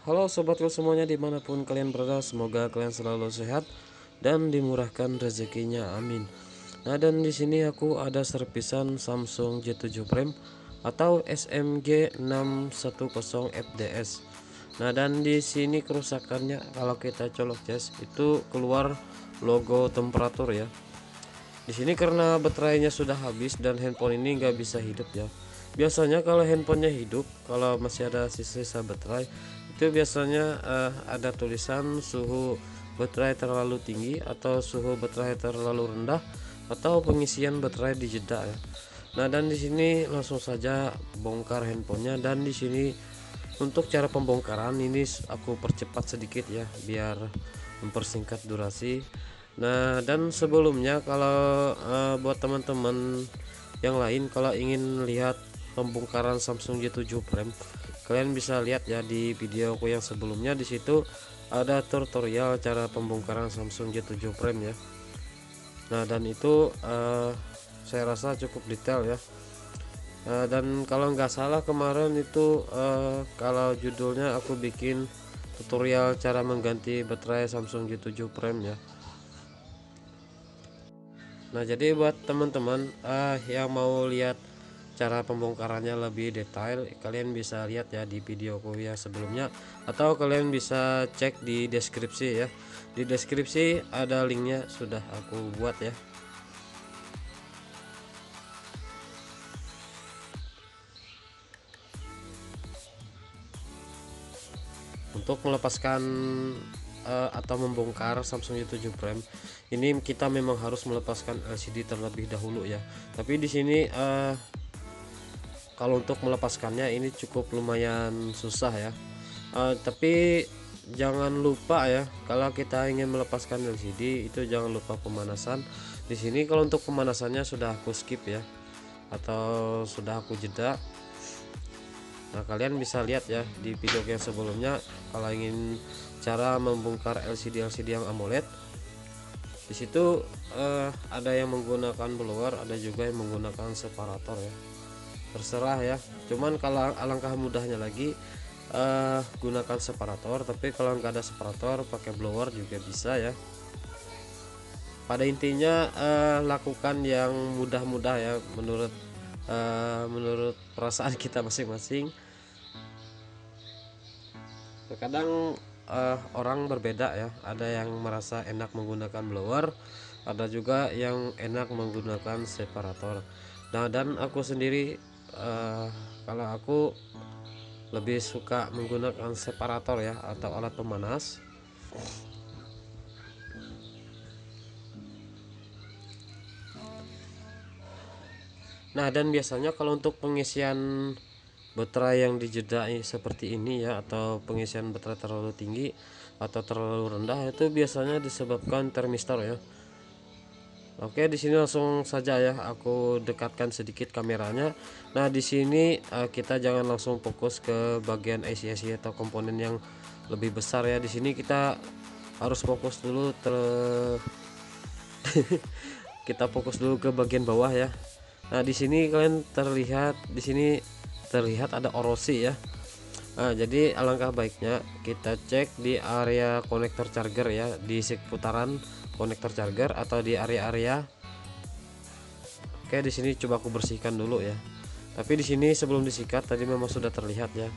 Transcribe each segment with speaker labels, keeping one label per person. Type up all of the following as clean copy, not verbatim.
Speaker 1: Halo sobatku semuanya dimanapun kalian berada, semoga kalian selalu sehat dan dimurahkan rezekinya, amin. Nah, dan di sini aku ada servisan Samsung J7 Prime atau SMG 610 FDS. Nah, dan di sini kerusakannya kalau kita colok jas itu keluar logo temperatur ya. Di sini karena baterainya sudah habis dan handphone ini nggak bisa hidup ya. Biasanya kalau handphonenya hidup, kalau masih ada sisa-sisa baterai, itu biasanya ada tulisan suhu baterai terlalu tinggi atau suhu baterai terlalu rendah atau pengisian baterai di jeda ya. Nah, dan di sini langsung saja bongkar handphonenya, dan di sini untuk cara pembongkaran ini aku percepat sedikit ya biar mempersingkat durasi. Nah, dan sebelumnya kalau buat teman-teman yang lain kalau ingin lihat pembongkaran Samsung J7 Prime, kalian bisa lihat ya di videoku yang sebelumnya. Di situ ada tutorial cara pembongkaran Samsung J7 Prime ya. Nah, dan itu saya rasa cukup detail ya. Dan kalau nggak salah kemarin itu kalau judulnya aku bikin tutorial cara mengganti baterai Samsung J7 Prime ya. Nah, jadi buat teman-teman yang mau lihat cara pembongkarannya lebih detail, kalian bisa lihat ya di videoku ya sebelumnya, atau kalian bisa cek di deskripsi ya. Di deskripsi ada linknya, sudah aku buat ya. Untuk melepaskan atau membongkar Samsung J7 Prime ini, kita memang harus melepaskan LCD terlebih dahulu ya. Tapi di sini kalau untuk melepaskannya ini cukup lumayan susah ya. Tapi jangan lupa ya, kalau kita ingin melepaskan LCD itu jangan lupa pemanasan. Di sini kalau untuk pemanasannya sudah aku skip ya, atau sudah aku jeda. Nah, kalian bisa lihat ya di video yang sebelumnya kalau ingin cara membongkar LCD yang AMOLED. Di situ ada yang menggunakan blower, ada juga yang menggunakan separator ya. Terserah ya. Cuman kalau alangkah mudahnya lagi gunakan separator, tapi kalau nggak ada separator pakai blower juga bisa ya. Pada intinya lakukan yang mudah-mudah ya menurut perasaan kita masing-masing. Terkadang orang berbeda ya, ada yang merasa enak menggunakan blower, ada juga yang enak menggunakan separator. Nah, dan aku sendiri kalau aku lebih suka menggunakan separator ya, atau alat pemanas. Nah, dan biasanya kalau untuk pengisian baterai yang dijedai seperti ini ya, atau pengisian baterai terlalu tinggi atau terlalu rendah, itu biasanya disebabkan termistor ya. Oke, di sini langsung saja ya aku dekatkan sedikit kameranya. Nah, di sini kita jangan langsung fokus ke bagian IC atau komponen yang lebih besar ya. Di sini kita harus fokus dulu kita fokus dulu ke bagian bawah ya. Nah, di sini kalian di sini terlihat ada orosi ya. Nah, jadi alangkah baiknya kita cek di area konektor charger ya, di seputaran konektor charger atau di area-area. Oke, di sini coba aku bersihkan dulu ya. Tapi di sini sebelum disikat tadi memang sudah terlihat ya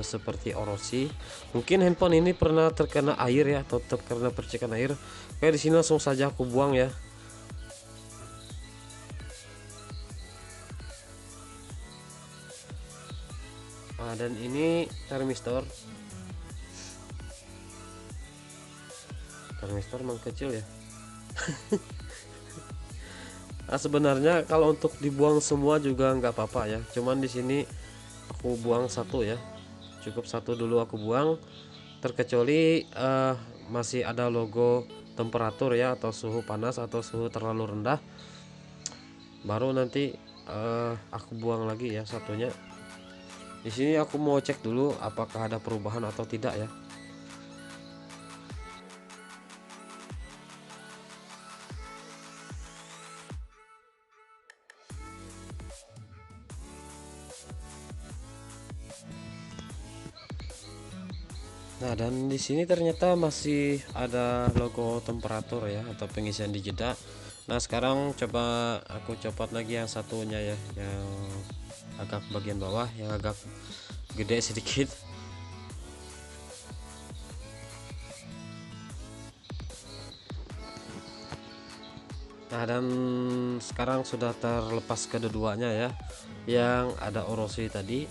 Speaker 1: seperti orosi. Mungkin handphone ini pernah terkena air ya, atau terkena percikan air. Oke, di sini langsung saja aku buang ya. Nah, dan ini termistor memang kecil ya. Nah, sebenarnya kalau untuk dibuang semua juga nggak apa-apa ya. Cuman di sini aku buang satu ya. Cukup satu dulu aku buang. Terkecuali masih ada logo temperatur ya, atau suhu panas atau suhu terlalu rendah, baru nanti aku buang lagi ya satunya. Di sini aku mau cek dulu apakah ada perubahan atau tidak ya. Nah, dan di sini ternyata masih ada logo temperatur ya atau pengisian di jeda. Nah, sekarang coba aku copot lagi yang satunya ya, yang agak bagian bawah yang agak gede sedikit. Nah, dan sekarang sudah terlepas kedua-duanya ya, yang ada orosi tadi.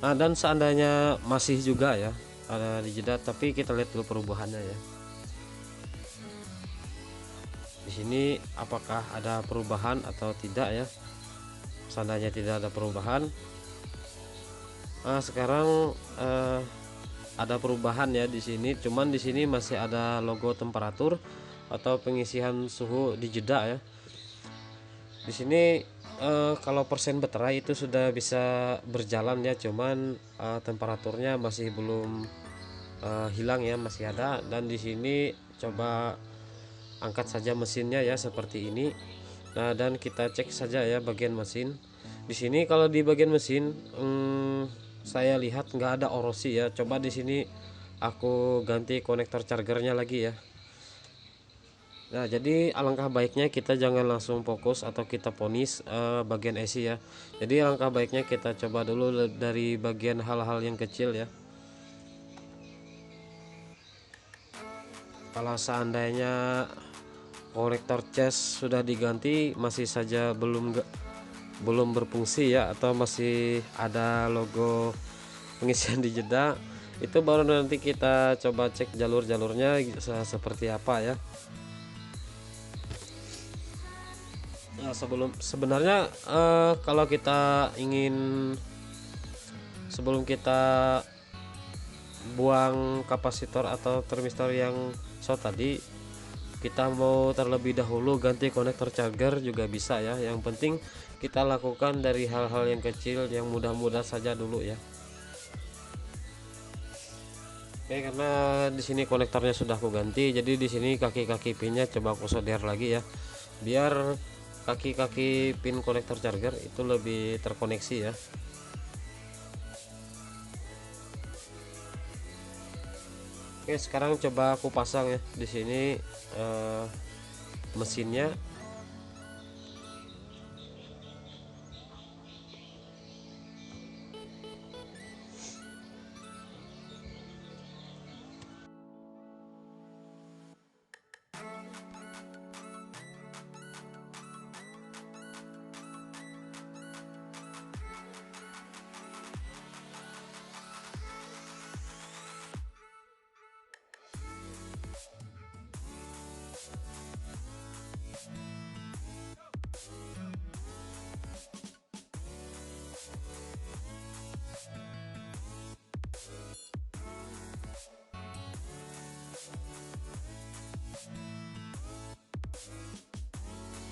Speaker 1: Nah, dan seandainya masih juga ya ada di jeda, tapi kita lihat dulu perubahannya ya. Di sini apakah ada perubahan atau tidak ya? Seandainya tidak ada perubahan, nah sekarang ada perubahan ya di sini. Cuman di sini masih ada logo temperatur atau pengisian suhu di jeda ya. Di sini kalau persen baterai itu sudah bisa berjalan ya, cuman temperaturnya masih belum hilang ya, masih ada. Dan di sini coba angkat saja mesinnya ya seperti ini. Nah, dan kita cek saja ya bagian mesin. Di sini kalau di bagian mesin saya lihat nggak ada orosi ya. Coba di sini aku ganti konektor chargernya lagi ya. Nah, jadi alangkah baiknya kita jangan langsung fokus atau kita ponis bagian IC ya. Jadi alangkah baiknya kita coba dulu dari bagian hal-hal yang kecil ya. Kalau seandainya konektor cas sudah diganti masih saja belum berfungsi ya, atau masih ada logo pengisian di jeda, itu baru nanti kita coba cek jalur-jalurnya seperti apa ya. Nah, sebenarnya kalau kita ingin, sebelum kita buang kapasitor atau termistor yang short tadi, kita mau terlebih dahulu ganti konektor charger juga bisa ya. Yang penting kita lakukan dari hal-hal yang kecil yang mudah-mudah saja dulu ya. Oke, karena di sini konektornya sudah aku ganti, jadi di sini kaki-kaki pinnya coba aku solder lagi ya, biar kaki-kaki pin konektor charger itu lebih terkoneksi ya. Oke, sekarang coba aku pasang ya di sini mesinnya.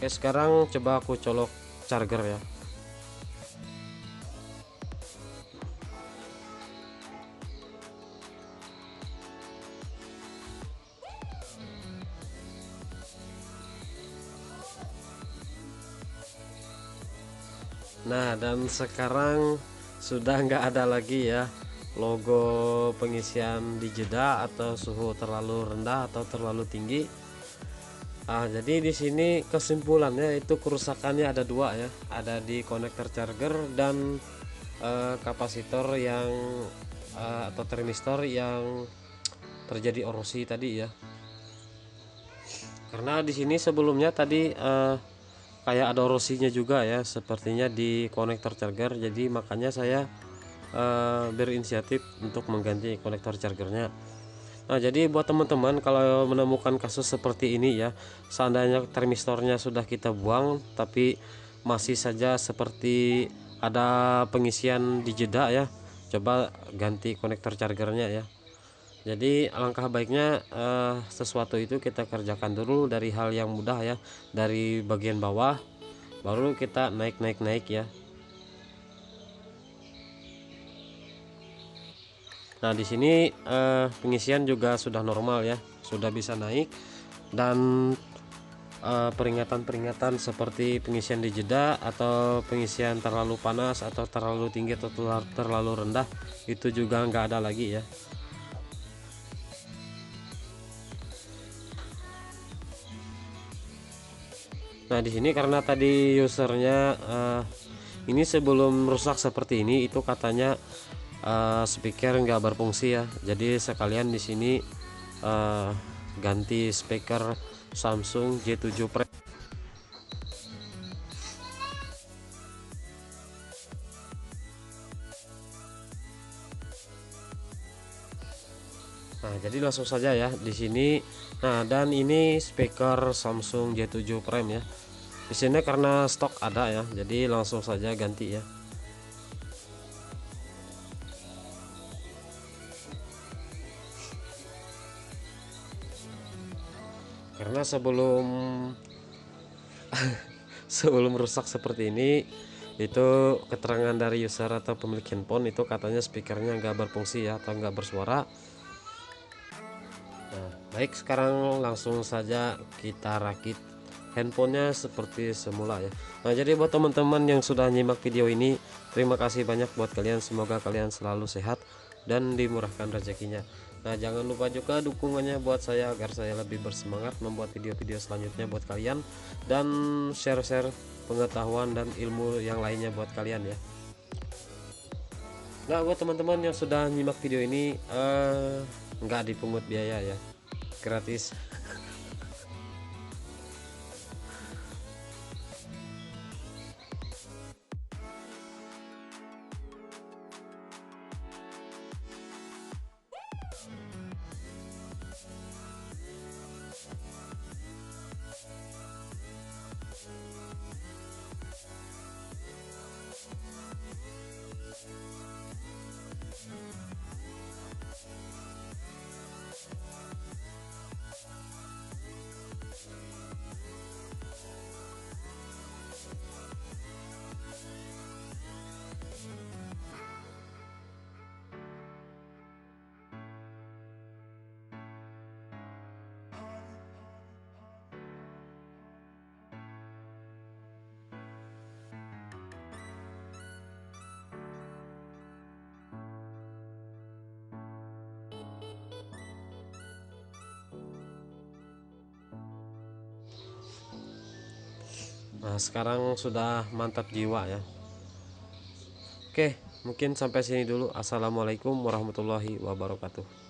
Speaker 1: Oke, sekarang coba aku colok charger ya. Nah, dan sekarang sudah nggak ada lagi ya logo pengisian di jeda atau suhu terlalu rendah atau terlalu tinggi. Jadi di sini kesimpulannya itu kerusakannya ada dua ya, ada di konektor charger dan kapasitor yang atau termistor yang terjadi orosi tadi ya. Karena di sini sebelumnya tadi kayak ada orosinya juga ya, sepertinya di konektor charger. Jadi makanya saya berinisiatif untuk mengganti konektor chargernya. Nah, jadi buat teman-teman kalau menemukan kasus seperti ini ya, seandainya termistornya sudah kita buang tapi masih saja seperti ada pengisian di jeda ya, coba ganti konektor chargernya ya. Jadi alangkah baiknya sesuatu itu kita kerjakan dulu dari hal yang mudah ya, dari bagian bawah, baru kita naik ya. Nah, di sini pengisian juga sudah normal ya, sudah bisa naik. Dan peringatan-peringatan seperti pengisian di jeda atau pengisian terlalu panas atau terlalu tinggi atau terlalu rendah, itu juga nggak ada lagi ya. Nah di sini karena tadi usernya ini sebelum rusak seperti ini itu katanya speaker nggak berfungsi ya, jadi sekalian di sini ganti speaker Samsung J7 Prime. Nah jadi langsung saja ya di sini. Nah dan ini speaker Samsung J7 Prime ya, di sini karena stok ada ya, jadi langsung saja ganti ya. Karena sebelum rusak seperti ini itu keterangan dari user atau pemilik handphone itu katanya speakernya nggak berfungsi ya, atau nggak bersuara. Nah baik, sekarang langsung saja kita rakit handphonenya seperti semula ya. Nah jadi buat teman-teman yang sudah nyimak video ini, terima kasih banyak buat kalian, semoga kalian selalu sehat dan dimurahkan rezekinya. Nah jangan lupa juga dukungannya buat saya agar saya lebih bersemangat membuat video-video selanjutnya buat kalian, dan share-share pengetahuan dan ilmu yang lainnya buat kalian ya. Nah buat teman-teman yang sudah nyimak video ini, nggak dipungut biaya ya, gratis. Nah sekarang sudah mantap jiwa ya. Oke, mungkin sampai sini dulu. Assalamualaikum warahmatullahi wabarakatuh.